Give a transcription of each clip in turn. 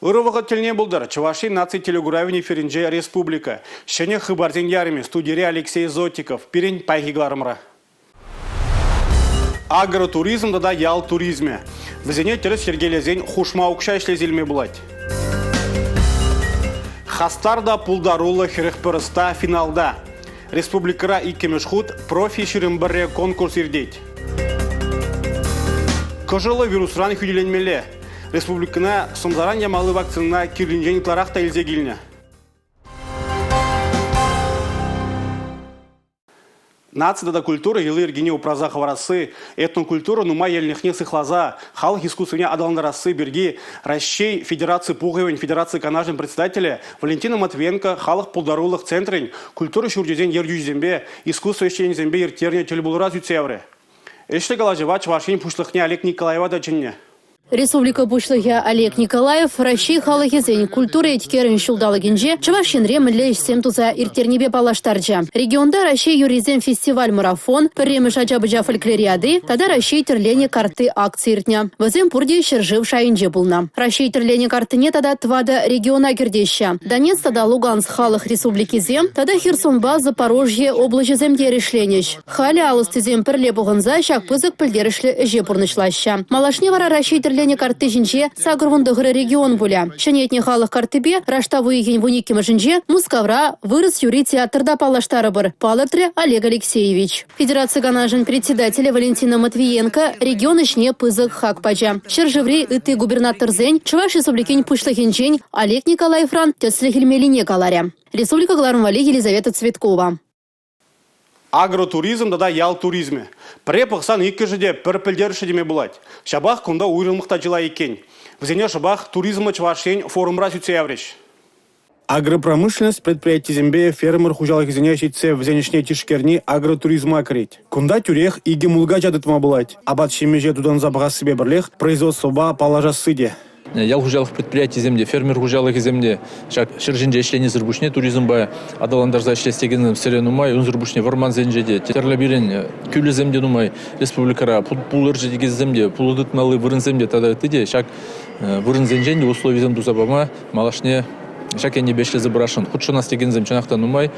Ырывығы тіліне бұлдар Чуваши наций телегуравин эфиринже республика. Шене хыбарзен ярыме студире Алексей Зотиков. Пирин пайхигларымра. Агротуризмда да ял туризме. Візене терес сергелезен хушма укша ішлезелме бұлайды. Хастарда пулдарулы хирықпырыста финалда. Республикара иккемешхуд профи ширымбірре конкурс ирдейд. Кожылы вирусран хүделенмелі. Республикана сомзаран ямалы вакцинына кирлинжен кларақта илзегіліне. Нацияда культура елы ергене упраза хаварасы, этнокультура нума елнехне сыхлаза, халық искусствене адаландарасы берги, Россия Федерации Пуговень, Федерации Канажин председателя Валентина Матвенко, халық пулдарулық центрин, культура шурдезен ергюзембе, искусство ещен зембе ертерне телебулура зюцевры. Эшли галажевач вашин пушлыхне Олег Николаева дачинне. Республика Бушлыхе Олег Николаев, Россия халахизень культуры этикерин шулдалагинже, Чавашинре млеш семтуза иртернебе палаштарджа. Регионда Россия юризен фестиваль-марафон, перемеш аджабыджа фольклориады, тогда Россия терлене карты акции иртня. Вазем пурде шержив шайынже булна. Россия терлене карты не тогда твада региона гердеща. Донец тогда Луганск халах республики зем, тогда Херсонба, Запорожье, область земде решленещ. Хали алысты зем перле бугынза, шак пызык пыльдерешле жепурнышлаща. Малашневара Россия терлене карты жинже сагрвундагры регион буля. Шанетне халық картыбе раштавы еген вуникима жинже Мускавра вырос юрий театрда палаштары бар. Палатре Олег Алексеевич. Федерация Ганажин председателя Валентина Матвиенко регион ишне пызык хакпаджа. Шержеври ыты губернатор зень Чуваш республикин пушлахинчень Олег Николаев ран теслехельмелине каларя. Республика Глармвали Елизавета Цветкова. Агротуризм да ял туризме. Препықсан екі жеде пірпілдер шедеме бұлайды. Шабақ күнда уйрылмықта жила екен. Візене шабақ туризмы Чувашин форумра сүтсе явреш. Агропромышленность предприятий зембе фермер хужалых изенящийся в зенешне тишкерни агротуризма акреть. Кунда тюрех и гемулга жадытма бұлайды. Абат шемеже тудан забға себе бірлех производство ба палажа сыде. Ял хужалых предприятий земде, фермер хужалых земде, шыржинже эшлени зырбушне туризм бая, адаландарза эшлестеген сырен умай, он зырбушне варман зенжеде, терлабирен күлі земде умай, республикара пул ыржедеге земде, пул ыдытмалы вырын земде, тада тыде, шак вырын зенженде условий земду забама, малашне, шак энне бешле забрашын, худшына стеген земчанақтан умай.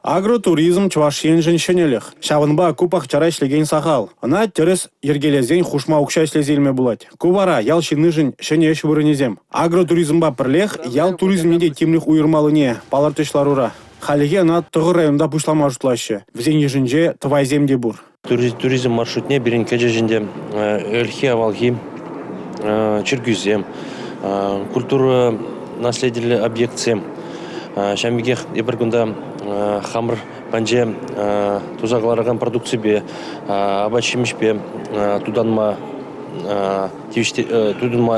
Агротуризм Чувашин женщенелех. Шавынба купах чара ишлеген сахал. Она терес ергелезен хушма укша ишлезелме булать. Кувара ял шиныжын шене еш вырынезем. Агротуризмба пірлех ял туризм неде тимлих уйырмалыне палартышларура. Халиге она тұғы районда пушлама жұтлашы. Візен ежінже твай земде бур. Туризм маршрутне бірін кәже жінде өлхи авалхи чергюзем. Культура наследили объектсем. Шамигех ебіргінда хамыр панже тузағыларған продукция бе, абачимиш бе, туданма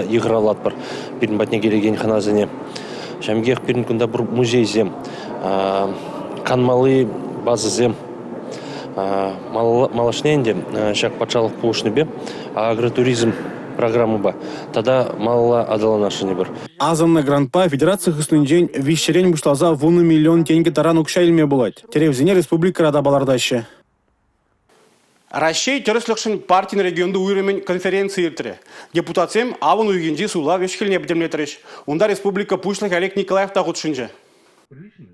игралат бар, бірін батне келеген ханазыне. Шамигех бірін күнда бір музей зем, канмалы базы зем, малашненде шак патшалық пуышны бе, агротуризм программы ба. Тогда мало адаланашыны бар. Азамна грантпа Федерация хыснынжен вишерен бушлаза 1 миллион тенге таран укшайлме булать. Теревзине республика рада балардашы. Россия теріслікшін партийный регионды уйремен конференции иртіре. Депутатсем авын уйгенжи сула вешкеліне бідемлетіреш. Онда республика пушлых Олег Николаев тағутшынжы.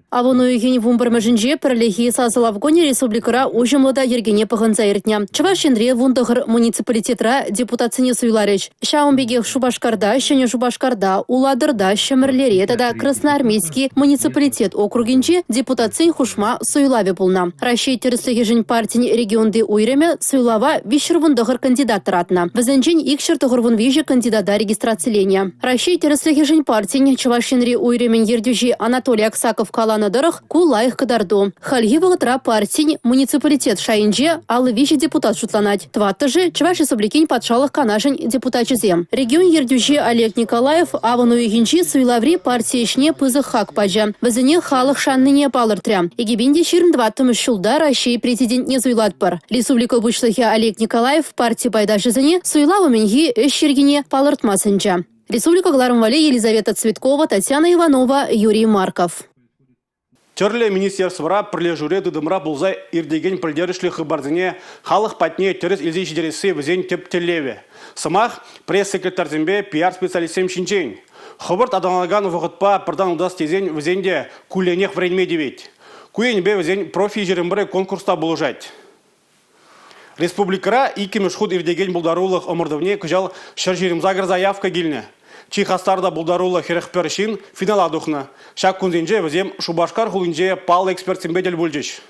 Авону егені вумбармажынже пірлехи сазылавгоне республикара ужымлыда ергене пығынза иртня. Чувашинре вундығыр муниципалитетра депутатсыне суйларыш. Шаумбегех Шубашкарда, Шене Шубашкарда, Уладырда, Шемірлере, тада Красноармейский муниципалитет округенже депутатсын хушма суйлаве пулна. Россия теріслігі жын партин регионды уйреме суйлава вишір вундығыр кандидаттыр атна. Візінжен икшір тұғыр вун вижі кандидата регистрацияления. Россия теріслігі жын партин Чувашинре уйремен ердюжи Анатолий Аксаков каланы дырых кулайх кадарду. Хальги вғытра партин муниципалитет шайынже алы вижі депутат шутланать. Тватты же Чуваш республикин патшалық канашын депутат жызем. Регион ердюжи Олег Николаев авану егенжи суйлаври партиешне пызық хак пажа. Візіне халық шанныне палыртря. Егебенде 22 шулда Россия президент не суйлат бар. Республика бұшлығы Олег Николаев партия пайда жызіне суйлавы менги өш ергене палыртмасынча. Республика Глармвали Елизавета Цветкова, Татьяна Иванова, Юрий Марков. Терле министерствора пірле жүре дыдымра бұлзай ирдеген пілдерішлі хыбардыне халық патне теріс илзей жидересі візен теп телеве. Самах пресс-секретарзембе пиар-специалистем шинчен. Хобырт адалаган вғытпа пырдан удас тезен візенде куленех вренме девет. Куен бе візен профи жерімбірі конкурста болужать. Республикара икемеш худ евдеген булдарулық омырдывне күжал шыр жерімзагыр заявка келіне. Чихастарда булдарулы херехпершин финал адухна. Шак кунзенже візем Шубашкар хулинже пал экспертсембедел бульжеш.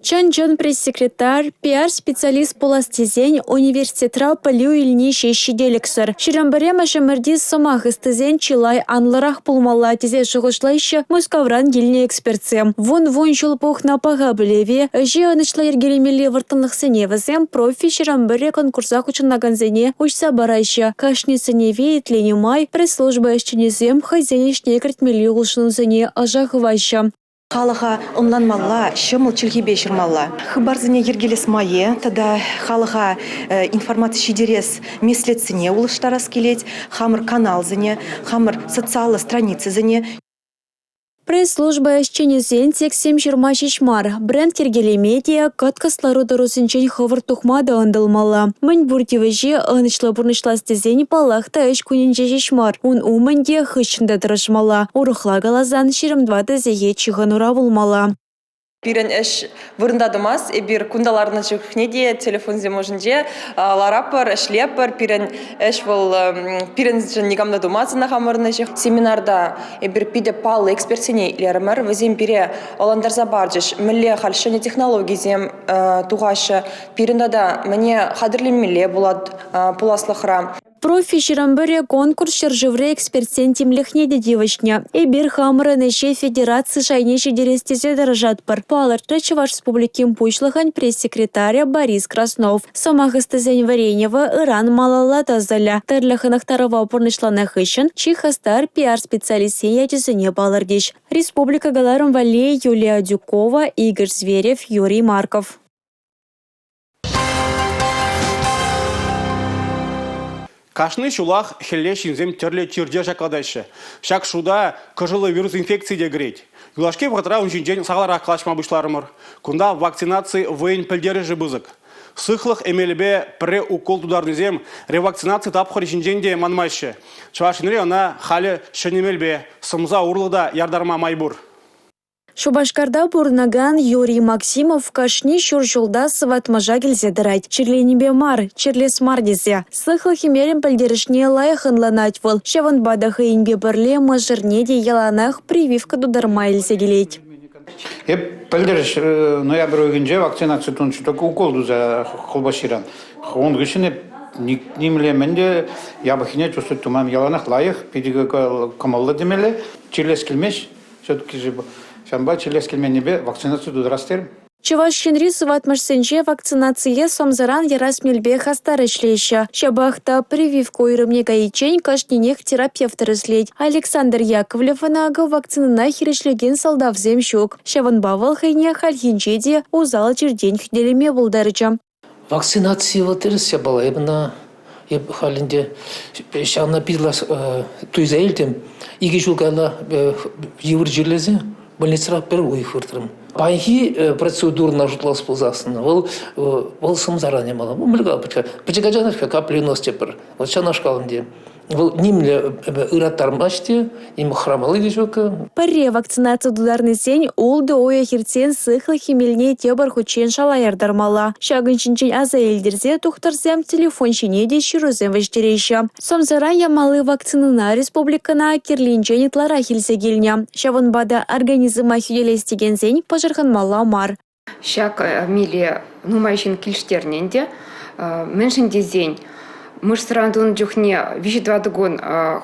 Чан пресс-секретарь, пиар-специалист поластезень университетра полю илни шеделексер. Ширамбаре машамырди самах истезень чилай анларах пулмалла тезе шығышлайшы мускавран гильне экспертсем. Вон шулпух на пага білеве, жи анышлай ергелемелі вартынлық сеневізем профи ширамбаре конкурсах учынаганзене учса барайшы. Кашни сеневе итлени май пресс-служба ешченезем хазенешне картмели улшынузене ажахывайшы. Халыға ымланмалла, шымыл чілгебе шырмалла. Хыбарзыне ергелес майе, тада халыға информация шидерес меслетсіне улыштарас келет, хамыр каналзыне, хамыр социалы страницызыне. Пресс-служба ешченезен тексем жирма шешмар. Бренд кергеле медиа каткаслару дұрысынчен хывыр тухмада андылмала. Мін бурдивежі анышлы-бұрнышла стезен палақта эш күнінже шешмар. Он умынде хышында дырышмала. Урықла галазан ширымдвады зеге чиған ура болмала. Пирен эш вырындадымас, бир кундаларны жүхнеде телефон земожынже, ларапар, эшлепар, пирен эш бол пирен жын негамда думазына хамырны жих. Семинарда бир пиде пал экспертсене илермер, везем пире оландарза баржыш, милле халшыне технологии зем тугашы, пирендада мне хадырлим милле булад пуласлахра. Профи ширамбыре конкурс шыржывре экспертсен тимлехнеде девочня. Бир хамыры неше федерации шайне шидерестезе дорожат пар. Палырты Чуваш республиким пучлыхан пресс-секретаря Борис Краснов. Самах истезень Варенева Иран малала тазаля. Тырлаханахтарова порнышланах ищен, чихастар пиар-специалист ятизене палырдиш. Республика Галаром Вале Юлия Дюкова, Игорь Зверев, Юрий Марков. Кашны шулах хелле шинзем терле чирде шакладайшы. Шак шуда кыжылы вирус инфекции дегреть. Юлашке вғытра унжинжен сағалар ақлашма бұшларымыр. Кунда вакцинации войн пілдері жыбызық. Сықлық эмелебе пре укол тударнызем ревакцинации тапқыр шинженде манмайшы. Чувашинре она халі шынемелбе, сымза урлыда ярдарма майбур. Шубашкарда бурнаган Юрий Максимов кашни шуржулда сыватмажа келзе дырайт. Чирленебе мар, чирлес мар дезе. Сықлы химерен пілдерішне лайықынланать выл. Шеван бадахы инбе бірле мажырнеде еланах прививка дударма елзе келейт. Пілдеріш ноябрь өгінже вакцинация тоншы токі укол дуза қолбаширан. Он гішіне немлеменде ябахине чувствует тумам еланах лайық, педигі комаллы демелі, чирлес келмеш, все-таки жібі. Шамба чирлес келменебе вакцинацию дудырастерім. Чуваш Хенри сыватмашсенже вакцинация сомзаран ярасмелбе хастар ишлейші. Шабахта прививку ирымне гаичень кашненех терапевтер ислейт. Александр Яковлев анага вакцинына хирешлеген салдавзем щук. Шаван бавал хайне хальхинчеде узал чердень хделеме булдарыча. Вакцинация вот это была именно халинде шана пидлас туйзаэльтем иги жулгала евр жерлезе больницара пер уйфыртырым. Байхи процедур нажутлас ползасына. Ол сым заранее мала. Мылга пичагажанах капли ностепер. Вот шанашкалынде. Ол нимле ыраттармаште, им храмалы дежока. Паре вакцинация дударный сень улды оя хиртен сыхлы химельне тебар хучен шалаярдармала. Шагынчинчен аза эльдерзе тухтарзем телефон шинеде ширузем вештерейші. Сомзаран ямалы вакцинына республикана кирлинчен итлара хилсе гильня. Шаван бада организма хюделестеген зень пожархан мала мар. Шак миле нумайшин кильштерненде, меншинде зень. Мышсырандун жүхне вишедвадыгон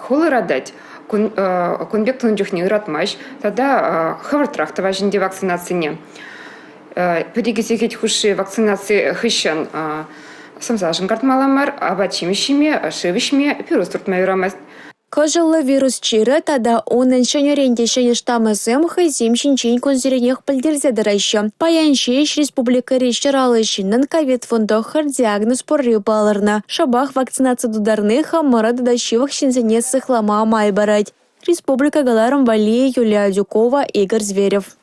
холы радать, конбектун жүхне ыратмаш, тогда хавартрахтова жинде вакцинацияне. Перегесекет хуши вакцинации хыщен самсажын картмаламар, абачимишиме, шевишме, пирус туртмайрамаст. Кажылы вирус чиры тада онын шанеренде шанештамызым хайзим шинчен конзеренех пілдерзе дырайшы. Паяншеш республика решчаралы шиннын ковид-фондохыр диагноз порры балырна. Шабах вакцинация дударны хамыра дадащивых шинзене сыхлама амай барать. Республика Галаром Вале Юлия Дюкова, Игорь Зверев.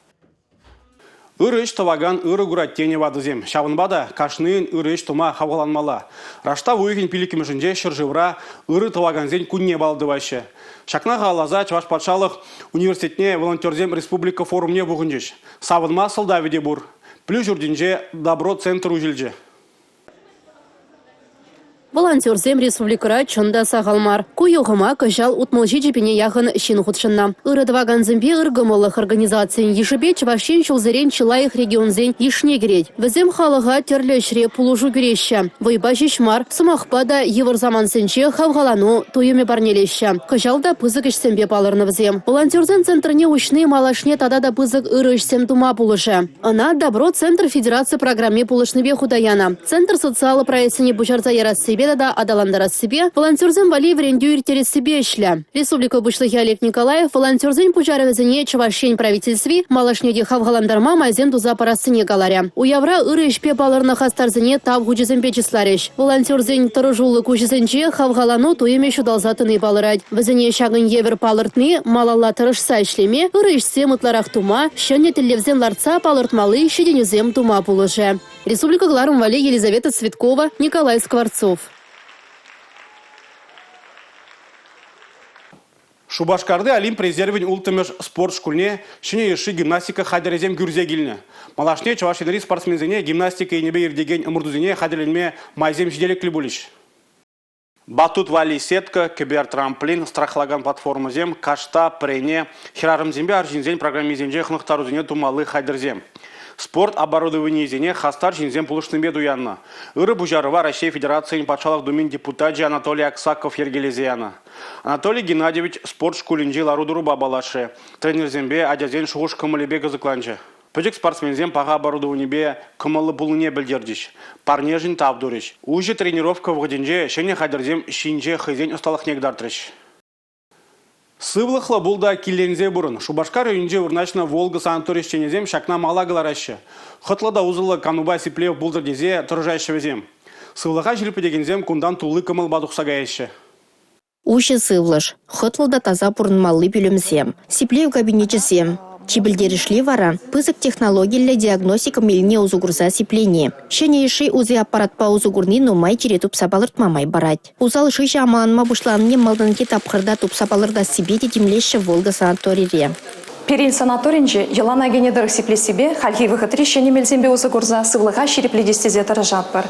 Ырыш таваган ыры гураттене вадызем. Шавынбада кашнын ырыш тума хавгаланмала. Рашта уйгин пиликимешінде шыржывра ыры таваганзен кунне балдываще. Шакна галаза Чуваш патшалық университетне волонтерзем республика форумне бугынжеш. Савынма сылдавиде бур. Плюс журдинже добро центр ужілже. Волонтерзем республикара чында сағалмар. Куйоғыма кыжал утмылжи жепене яғын шин худшынна. Ырыдва ганзымбе ыргымылық организациян ешіпе чвашин чулзырен чылайық регионзен ешне керет. Візем халыға терлешре пулужу күреші. Вайба жешмар, сымақпада евір замансенче хавгалану тойыме барнелеші. Кыжалда пызык ішсембе балырны візем. Волонтерзен центрне учны малашне тада да пызык ыры ішсем тума пулышы. Ана добро центр федерации программе пулышныбе худаяна. Центр социалы проектсіне бужарза ярас да адаландара себе, волонтерзен вали врендюр терес себе ишля. Республика Бушлыхи Олег Николаев, волонтерзен пужаровезене Чувашень правительстве, малашнеде хавгаландарма майзен туза парасыне галаря. У явра ыры ишпе балырны хастарзене тав хучеземпе числареш. Волонтерзен тұрыжулы кучезенче хавгалану туеме шудалзатыны балырать. Везене шагын евер палыртны, малалла тырышса ишлеме, ыры ишсе мытларах тума, шыне телевзен ларца палыртмалы шеденюзем тума пулыже. Республика Гларум Вали Елизавета Цветкова, Николай Скворцов. Шубашкарды Олимп резервин ултымыш спорт шкульне шыне еші гимнастика хадерезем гүрзе келіне. Малашне Чувашидри спортсмензене гимнастика енебе ердеген ымырдузене хадерленме майзем жиделеклі болиш. Батут вали сетка, кибертрамплин, страхлаган платформазем, кашта, прене, хирарымзембе аржинзен программизенже хнықтарузене тумалы хадерзем. Спорт оборудование зене хастар жинзем пулышнымбе дуянна. Ыры бужарова Россия Федерациян патшалық думен депутаджи Анатолий Аксаков ергелезияна. Анатолий Геннадьевич спорт шкулинжи ларудуру бабалаше. Тренерзембе адязен шуғыш кымылебе гызыкланжы. Пөжік спортсмензем паға оборудованиебе кымылы бұлыне білдердіш. Парнежін тавдурыш. Уже тренировка вғыденже шене хадырзем шинже хызен ұсталық негдартырыш. Сывлықлы бұлда келлензе бұрын. Шубашкар үйінже урначна Волга санаторий шенезем шакна мала галарашы. Хытлыда узылы кануба сиплев бұлдырдезе тұржайшы везем. Сывлыға жилпедегензем кундан тулы кымыл бадуқсагайшы. Уши сывлыш. Хытлыда таза бұрынмалы білімзем. Сиплев кабинетчесем. Чибілдерішли вара, пызык технологиялі диагностика меліне узугурза сиплене. Шене еші узи аппаратпа узугурни нумай чере тупса балыртмамай барать. Узал шыша аманма бушланне малданки тапқырда тупса балырда себе детимлеші Волга санаторире. Перел санаторинже елана генедерых сипле себе, хальхи выход решение мельзембе узыгурза, сывлыха ширепледестезе таржатпар.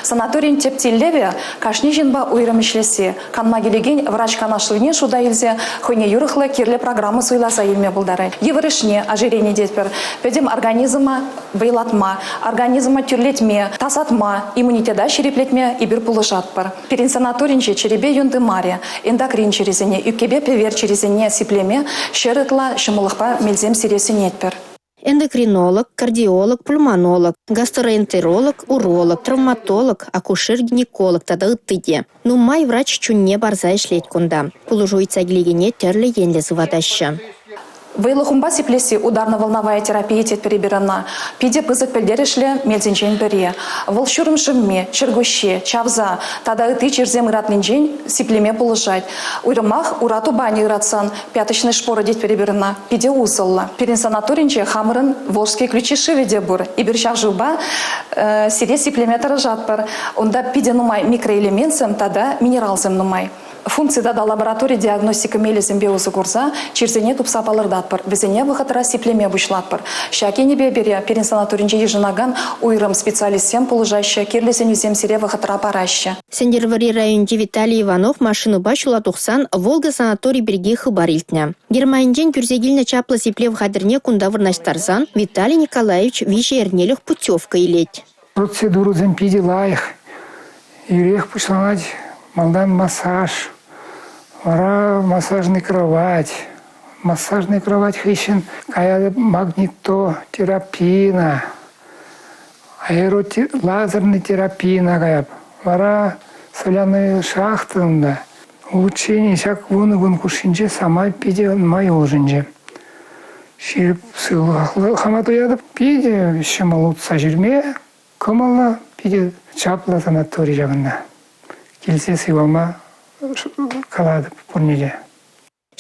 Санаторин тептиллеве, кашнижинба уйрамишлесе, канмагелеген врач канашлыне шуда илзе, хойне юрыхлы кирле программы суйласа илме булдары. Еврышне ожирение детпер, педем организма вейлатма, организма тюрлетме, тасатма, иммунитеда ширеплетме и бир пулышатпар. Перен санаторинже черебе юнды маре, эндокрин черезене, юкебе певер черезене сиплеме, шерытла шымылых мельзем сиресі нетпер. Эндокринолог, кардиолог, пульмонолог, гастроэнтеролог, уролог, травматолог, акушер-гинеколог тада ыттыде. Нумай врач чунне барза ишлет кунда. Пулужуйца глигене терле енле зывадаща. Вейлыхумба сиплеси ударно-волновая терапия тет перебирана. Пиде пызык пельдерешле мельзенчен пере. Вол шурымшымме, чергуще, чавза, тада ыты черзем ыратненчен сиплеме полыжать. Уйрымах урату бани ыратсан, пяточный шпоры дет перебирана. Пиде усылла. Перен санаторинче хамырын волжские ключи шиведе бур. И берчав жуба сире сиплеме таражатпар. Онда пиде нумай микроэлементсем, тада минералзем нумай. Функции дада лаборатории диагностика мелизембе узыгурза, черзене тупса балырдатпар, везене выхотра сиплеме бушлатпар. Шакенебе бере перен санаторинче еженаган уйрым специалистсем полужаща, кирлесен юзем сире выхотра параща. Сендервари районде Виталий Иванов машину бачула тухсан Волга санаторий береги хыбарилтня. Германьден кюрзегильна чапла сиплев хадырне кунда вырнаштарзан Виталий Николаевич виже эрнелих путевка илеть. Процедуру зампиди лаих. Юрех пушланать. Малдан массаж, вара массажный кровать хищен, кая магнитотерапия, лазерный терапия, кая вара соляные шахты, улучшение всяк вон кушинче сама пиде май ожинче. Ширип сылы хамату ядып пиде еще малутса жирме, комала пиде чапла санаторий жагында. Келсе сыйлама қалады бұрнеде.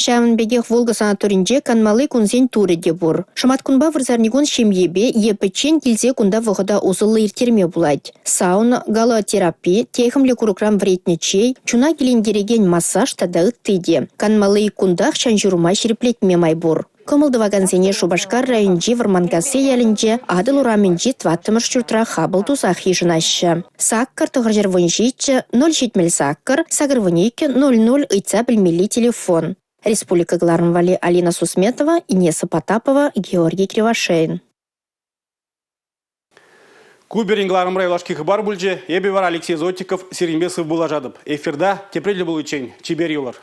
Шамын бегех Волга санаторинже канмалы кунзен туры де бур. Шамат кунба варзарнигон шемьебе епечен килзе кунда вғыда узылы иртерме булать. Сауна, галотерапия, техымле курукрам вретнечей, чуна келендереген массаж тада ыттыде. Канмалы кундах чанжурума шереплетме майбур. Комылдываганзене Шубашкар районжи вармангасе ялінже адыл ураменжи тваттымыр шүртра хабыл тузақ хижынашы. Саккар тұғыржыр вынжичі 0 жетмел саккар, сагыр вынеке 00 ыйца білмелі телефон. Республика Гларнвали Алина Сусметова, Инеса Потапова, Георгий Кривошеин. Куберин Гларнмрай лашки хабар бульже, ебевар Алексей Зотиков, Сиринбесов Булажадов. Эфирда тепрели был учень, Чибер Юлар.